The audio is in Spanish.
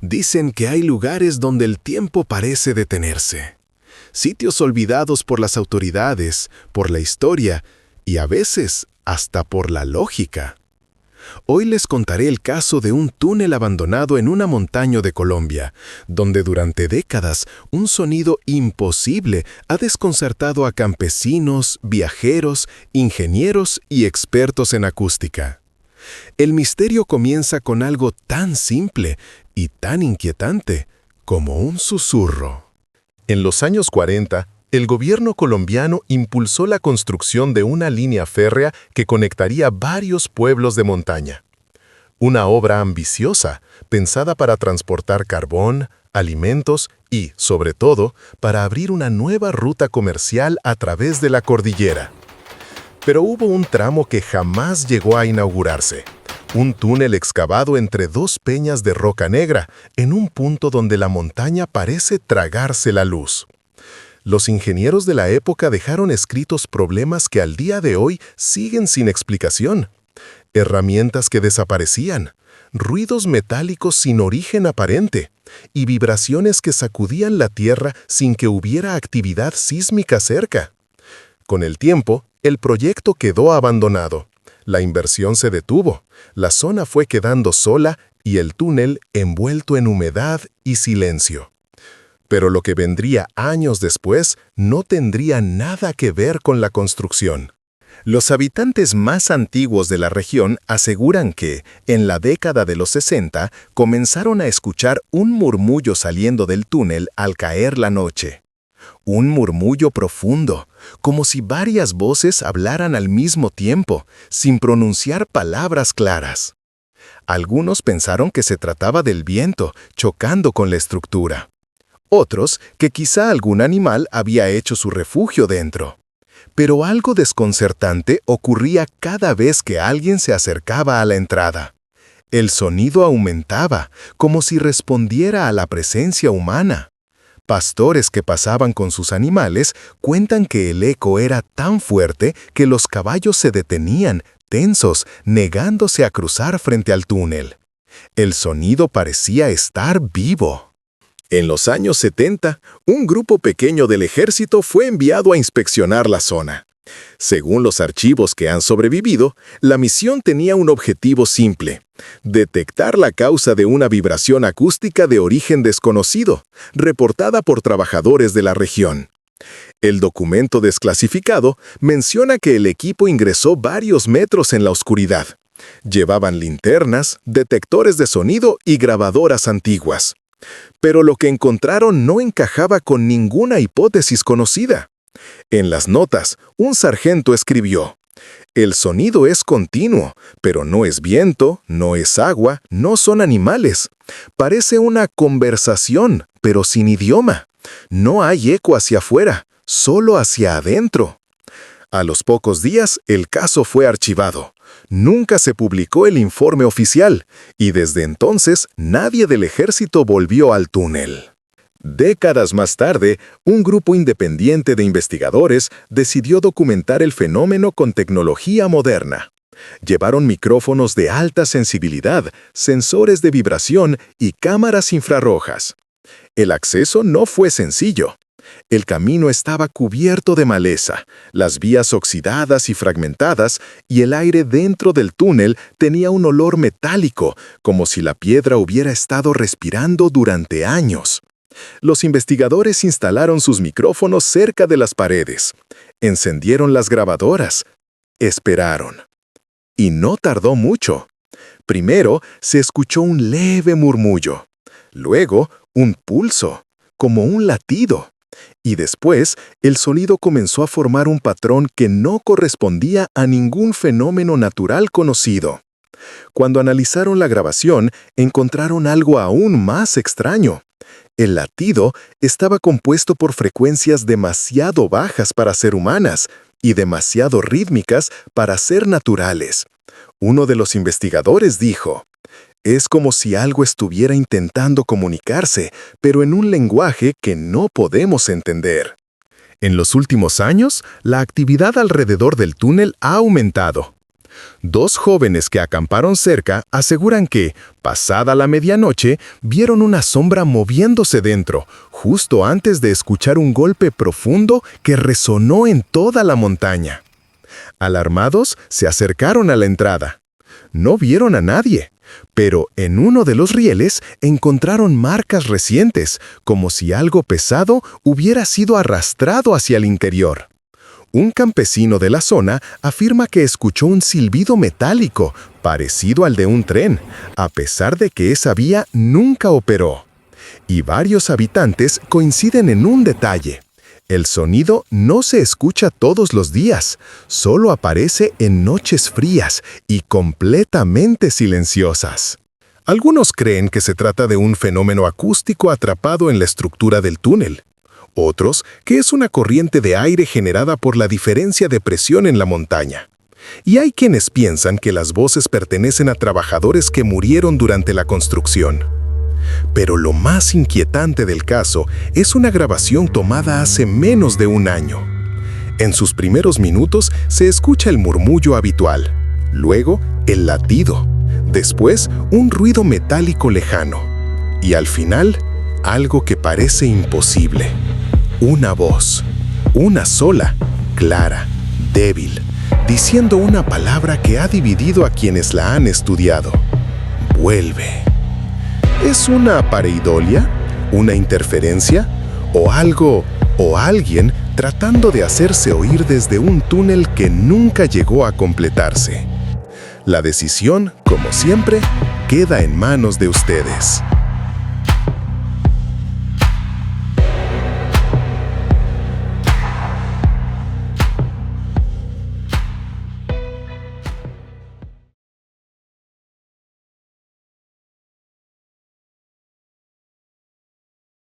Dicen que hay lugares donde el tiempo parece detenerse. Sitios olvidados por las autoridades, por la historia y a veces hasta por la lógica. Hoy les contaré el caso de un túnel abandonado en una montaña de Colombia, donde durante décadas un sonido imposible ha desconcertado a campesinos, viajeros, ingenieros y expertos en acústica. El misterio comienza con algo tan simple y tan inquietante como un susurro. En los años 40, el gobierno colombiano impulsó la construcción de una línea férrea que conectaría varios pueblos de montaña. Una obra ambiciosa, pensada para transportar carbón, alimentos y, sobre todo, para abrir una nueva ruta comercial a través de la cordillera. Pero hubo un tramo que jamás llegó a inaugurarse. Un túnel excavado entre dos peñas de roca negra, en un punto donde la montaña parece tragarse la luz. Los ingenieros de la época dejaron escritos problemas que al día de hoy siguen sin explicación. Herramientas que desaparecían, ruidos metálicos sin origen aparente y vibraciones que sacudían la tierra sin que hubiera actividad sísmica cerca. Con el tiempo, el proyecto quedó abandonado. La inversión se detuvo, la zona fue quedando sola y el túnel envuelto en humedad y silencio. Pero lo que vendría años después no tendría nada que ver con la construcción. Los habitantes más antiguos de la región aseguran que, en la década de los 60, comenzaron a escuchar un murmullo saliendo del túnel al caer la noche. Un murmullo profundo, como si varias voces hablaran al mismo tiempo, sin pronunciar palabras claras. Algunos pensaron que se trataba del viento, chocando con la estructura. Otros, que quizá algún animal había hecho su refugio dentro. Pero algo desconcertante ocurría cada vez que alguien se acercaba a la entrada. El sonido aumentaba, como si respondiera a la presencia humana. Pastores que pasaban con sus animales cuentan que el eco era tan fuerte que los caballos se detenían, tensos, negándose a cruzar frente al túnel. El sonido parecía estar vivo. En los años 70, un grupo pequeño del ejército fue enviado a inspeccionar la zona. Según los archivos que han sobrevivido, la misión tenía un objetivo simple: detectar la causa de una vibración acústica de origen desconocido, reportada por trabajadores de la región. El documento desclasificado menciona que el equipo ingresó varios metros en la oscuridad. Llevaban linternas, detectores de sonido y grabadoras antiguas. Pero lo que encontraron no encajaba con ninguna hipótesis conocida. En las notas, un sargento escribió: «El sonido es continuo, pero no es viento, no es agua, no son animales. Parece una conversación, pero sin idioma. No hay eco hacia afuera, solo hacia adentro». A los pocos días, el caso fue archivado. Nunca se publicó el informe oficial, y desde entonces nadie del ejército volvió al túnel. Décadas más tarde, un grupo independiente de investigadores decidió documentar el fenómeno con tecnología moderna. Llevaron micrófonos de alta sensibilidad, sensores de vibración y cámaras infrarrojas. El acceso no fue sencillo. El camino estaba cubierto de maleza, las vías oxidadas y fragmentadas, y el aire dentro del túnel tenía un olor metálico, como si la piedra hubiera estado respirando durante años. Los investigadores instalaron sus micrófonos cerca de las paredes. Encendieron las grabadoras. Esperaron. Y no tardó mucho. Primero se escuchó un leve murmullo. Luego, un pulso, como un latido. Y después, el sonido comenzó a formar un patrón que no correspondía a ningún fenómeno natural conocido. Cuando analizaron la grabación, encontraron algo aún más extraño. El latido estaba compuesto por frecuencias demasiado bajas para ser humanas y demasiado rítmicas para ser naturales. Uno de los investigadores dijo: «Es como si algo estuviera intentando comunicarse, pero en un lenguaje que no podemos entender». En los últimos años, la actividad alrededor del túnel ha aumentado. 2 jóvenes que acamparon cerca aseguran que, pasada la medianoche, vieron una sombra moviéndose dentro, justo antes de escuchar un golpe profundo que resonó en toda la montaña. Alarmados, se acercaron a la entrada. No vieron a nadie, pero en uno de los rieles encontraron marcas recientes, como si algo pesado hubiera sido arrastrado hacia el interior. Un campesino de la zona afirma que escuchó un silbido metálico, parecido al de un tren, a pesar de que esa vía nunca operó. Y varios habitantes coinciden en un detalle. El sonido no se escucha todos los días, solo aparece en noches frías y completamente silenciosas. Algunos creen que se trata de un fenómeno acústico atrapado en la estructura del túnel. Otros, que es una corriente de aire generada por la diferencia de presión en la montaña. Y hay quienes piensan que las voces pertenecen a trabajadores que murieron durante la construcción. Pero lo más inquietante del caso es una grabación tomada hace menos de un año. En sus primeros minutos se escucha el murmullo habitual, luego el latido, después un ruido metálico lejano y al final algo que parece imposible. Una voz, una sola, clara, débil, diciendo una palabra que ha dividido a quienes la han estudiado. Vuelve. ¿Es una pareidolia? ¿Una interferencia? ¿O algo o alguien tratando de hacerse oír desde un túnel que nunca llegó a completarse? La decisión, como siempre, queda en manos de ustedes.